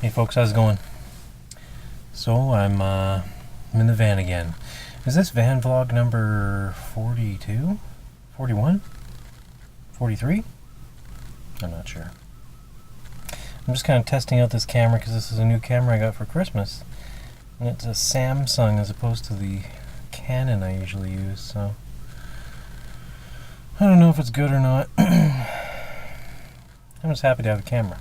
Hey folks, how's it going? So I'm in the van again. Is this van vlog number 42? 41? 43? I'm not sure. I'm just kind of testing out this camera because this is a new camera I got for Christmas. And it's a Samsung as opposed to the Canon I usually use, so I don't know if it's good or not. I'm just happy to have a camera.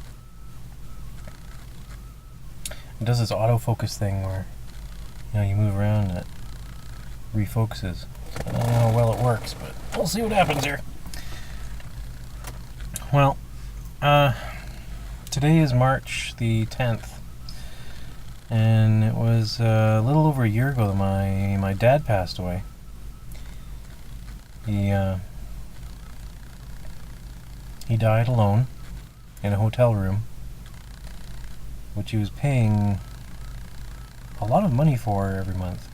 It does this autofocus thing where, you move around and it refocuses. I don't know how well it works, but we'll see what happens here. Well, today is March the 10th, and it was a little over a year ago that my dad passed away. He died alone in a hotel room, which he was paying a lot of money for every month.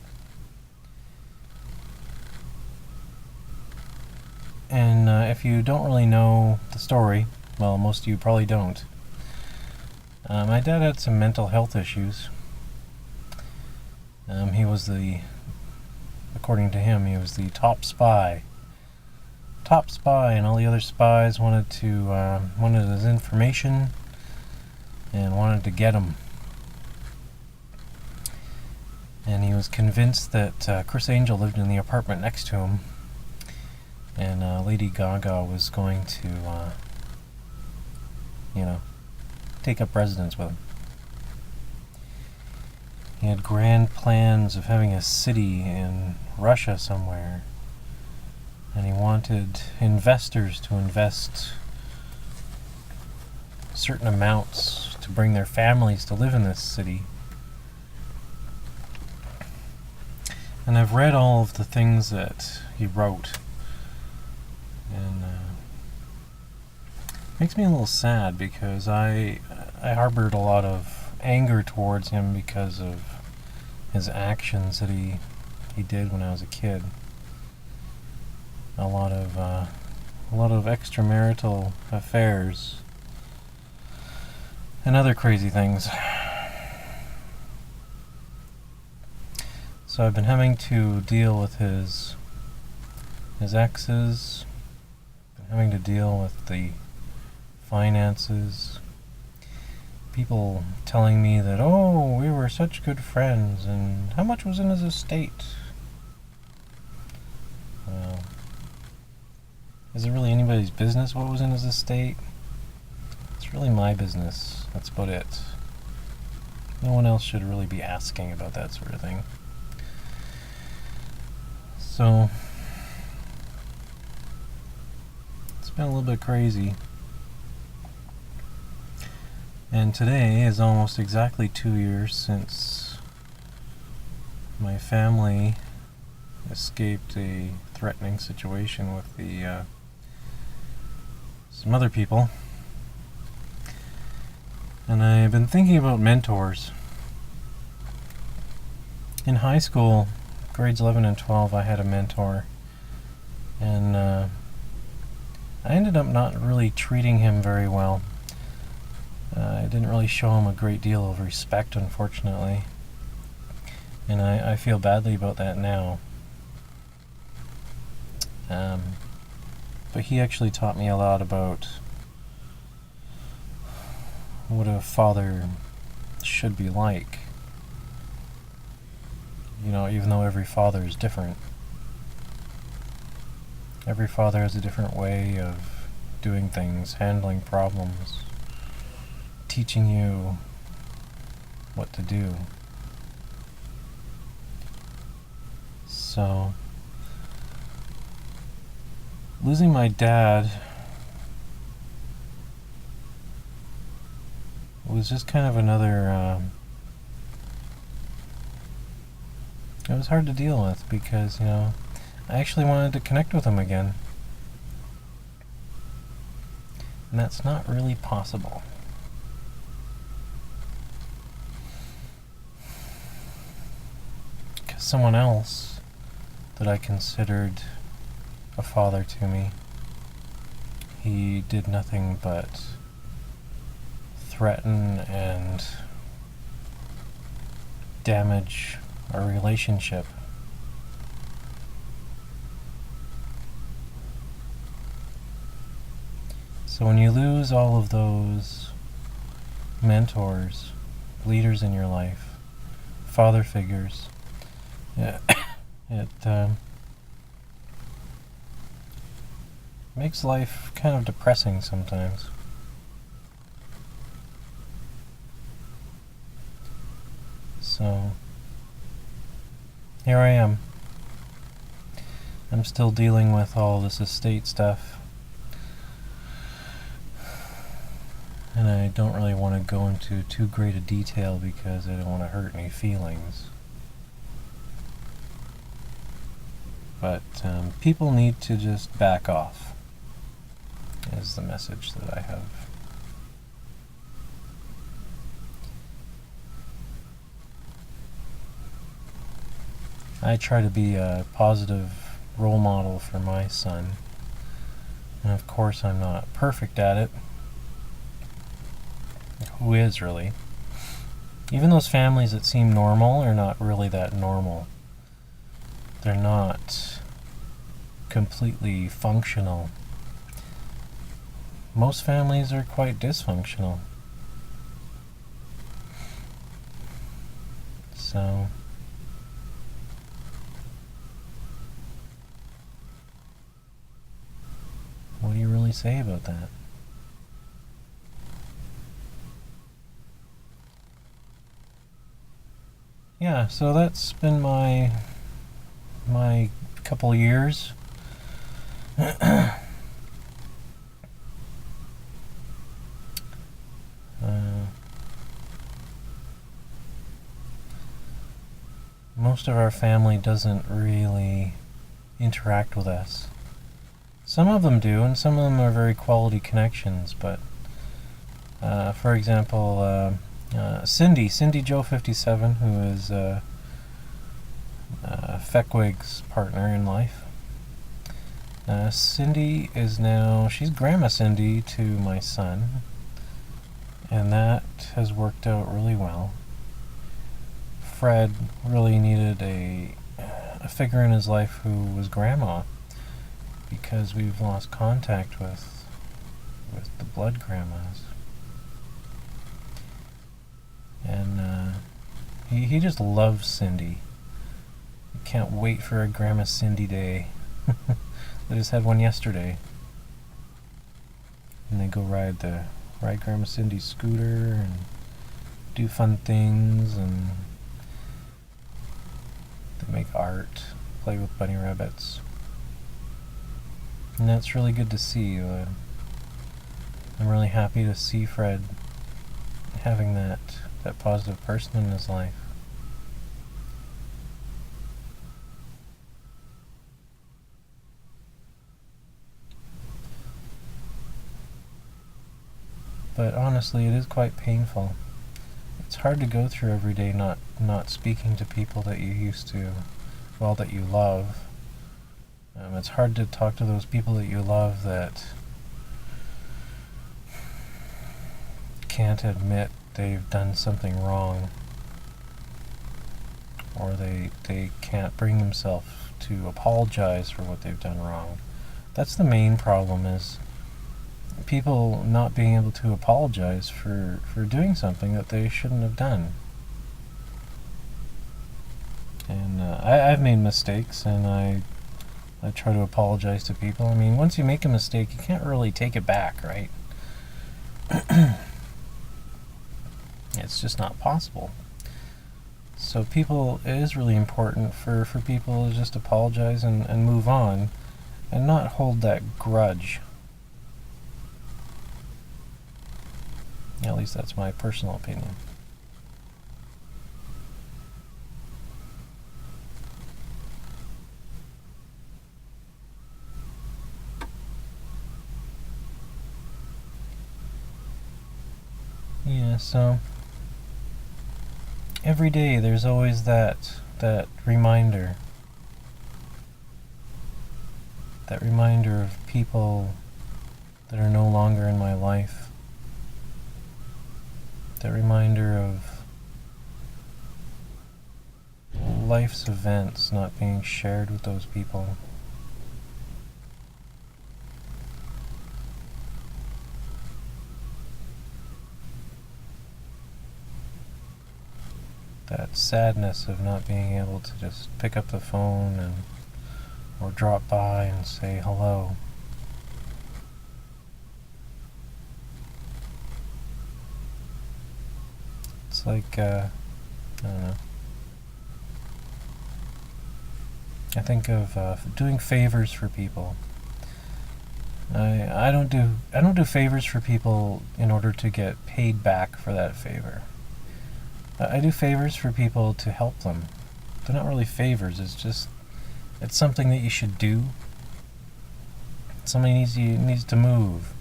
And if you don't really know the story, well, most of you probably don't. My dad had some mental health issues. He was according to him, he was the top spy. And all the other spies wanted his information and wanted to get him. And he was convinced that Criss Angel lived in the apartment next to him, and Lady Gaga was going to, take up residence with him. He had grand plans of having a city in Russia somewhere, and he wanted investors to invest certain amounts to bring their families to live in this city. And I've read all of the things that he wrote, and it makes me a little sad because I harbored a lot of anger towards him because of his actions that he did when I was a kid. A lot of extramarital affairs and other crazy things. So I've been having to deal with his exes, been having to deal with the finances, people telling me that, oh, we were such good friends, and how much was in his estate? Well, is it really anybody's business what was in his estate? It's really my business. That's about it. No one else should really be asking about that sort of thing. So, it's been a little bit crazy. And today is almost exactly 2 years since my family escaped a threatening situation with some other people. And I've been thinking about mentors. In high school, grades 11 and 12, I had a mentor, and I ended up not really treating him very well. I didn't really show him a great deal of respect, unfortunately, and I feel badly about that now. But he actually taught me a lot about what a father should be like. Even though every father is different. Every father has a different way of doing things, handling problems, teaching you what to do. So, losing my dad was just kind of another it was hard to deal with because, I actually wanted to connect with him again. And that's not really possible. Because someone else that I considered a father to me, he did nothing but threaten and damage our relationship. So when you lose all of those mentors, leaders in your life, father figures, it makes life kind of depressing sometimes. So here I am. I'm still dealing with all this estate stuff. And I don't really want to go into too great a detail because I don't want to hurt any feelings. But people need to just back off, is the message that I have. I try to be a positive role model for my son. And of course I'm not perfect at it. Who is, really? Even those families that seem normal are not really that normal. They're not completely functional. Most families are quite dysfunctional. So what do you really say about that? Yeah, so that's been my couple years. Most of our family doesn't really interact with us. Some of them do, and some of them are very quality connections, but for example, Cindy Joe 57, who is Feckwig's partner in life. Cindy is now, she's Grandma Cindy to my son, and that has worked out really well. Fred really needed a figure in his life who was Grandma, because we've lost contact with the blood grandmas. And he just loves Cindy. He can't wait for a Grandma Cindy day. They just had one yesterday. And they go ride Grandma Cindy's scooter and do fun things, and they make art, play with bunny rabbits. And that's really good to see. I'm really happy to see Fred having that positive person in his life. But honestly, it is quite painful. It's hard to go through every day not speaking to people that you used to, well, that you love. It's hard to talk to those people that you love that can't admit they've done something wrong, or they can't bring themselves to apologize for what they've done wrong. That's the main problem, is people not being able to apologize for doing something that they shouldn't have done. And I've made mistakes, and I try to apologize to people. I mean, once you make a mistake, you can't really take it back, right? It's just not possible. So it is really important for people to just apologize and move on, and not hold that grudge. At least that's my personal opinion. Yeah, so every day there's always that reminder. That reminder of people that are no longer in my life. That reminder of life's events not being shared with those people. That sadness of not being able to just pick up the phone or drop by and say hello. It's like, I don't know. I think of doing favors for people. I don't do favors for people in order to get paid back for that favor. I do favors for people to help them. They're not really favors. It's something that you should do. Somebody needs to move,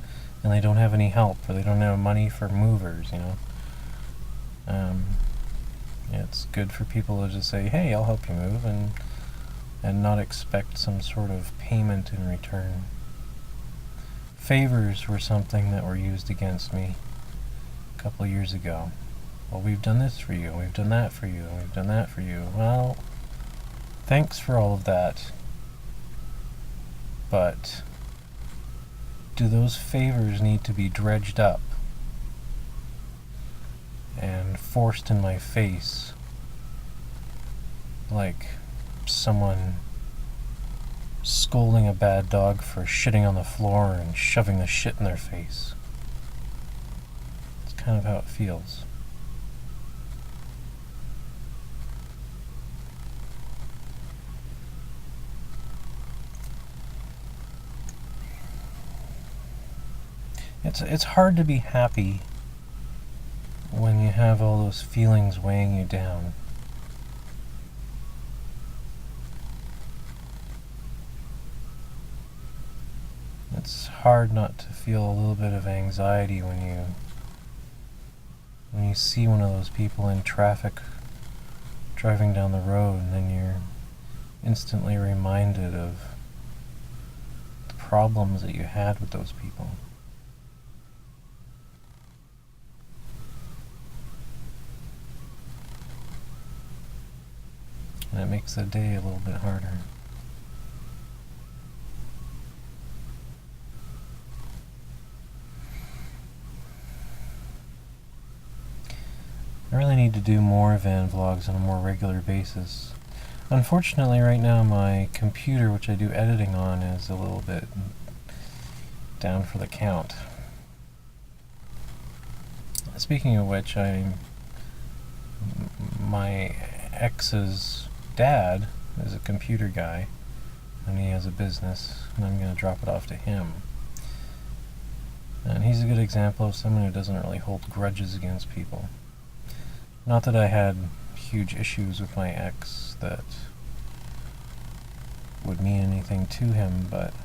and they don't have any help, or they don't have money for movers. It's good for people to just say, "Hey, I'll help you move," and not expect some sort of payment in return. Favors were something that were used against me a couple of years ago. Well, we've done this for you, we've done that for you, we've done that for you. Well, thanks for all of that. But do those favors need to be dredged up and forced in my face like someone scolding a bad dog for shitting on the floor and shoving the shit in their face? It's kind of how it feels. It's hard to be happy when you have all those feelings weighing you down. It's hard not to feel a little bit of anxiety when you see one of those people in traffic driving down the road, and then you're instantly reminded of the problems that you had with those people. And it makes the day a little bit harder. I really need to do more van vlogs on a more regular basis. Unfortunately, right now my computer, which I do editing on, is a little bit down for the count. Speaking of which, my ex's dad is a computer guy, and he has a business, and I'm going to drop it off to him. And he's a good example of someone who doesn't really hold grudges against people. Not that I had huge issues with my ex that would mean anything to him, but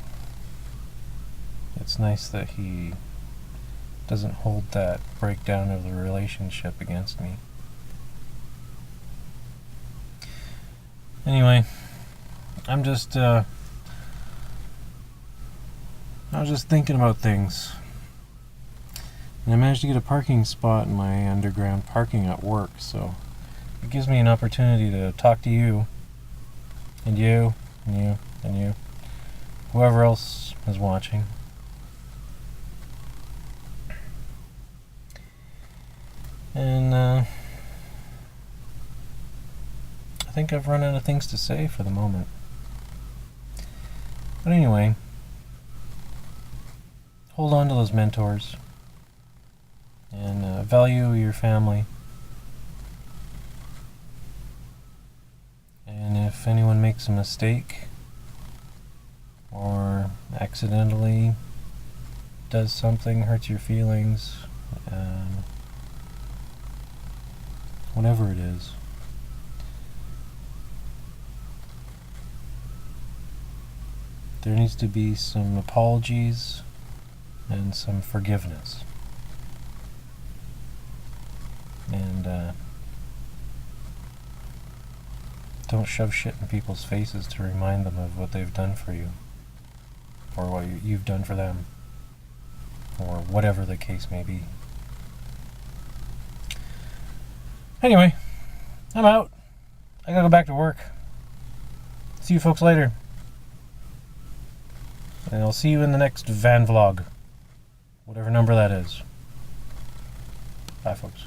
it's nice that he doesn't hold that breakdown of the relationship against me. Anyway, I was just thinking about things. And I managed to get a parking spot in my underground parking at work, so it gives me an opportunity to talk to you, and you, and you, and you, whoever else is watching. And I think I've run out of things to say for the moment. But anyway, hold on to those mentors and value your family. And if anyone makes a mistake or accidentally does something, hurts your feelings, whatever it is, there needs to be some apologies and some forgiveness. And don't shove shit in people's faces to remind them of what they've done for you, or what you've done for them, or whatever the case may be. Anyway, I'm out. I gotta go back to work. See you folks later. And I'll see you in the next van vlog. Whatever number that is. Bye, folks.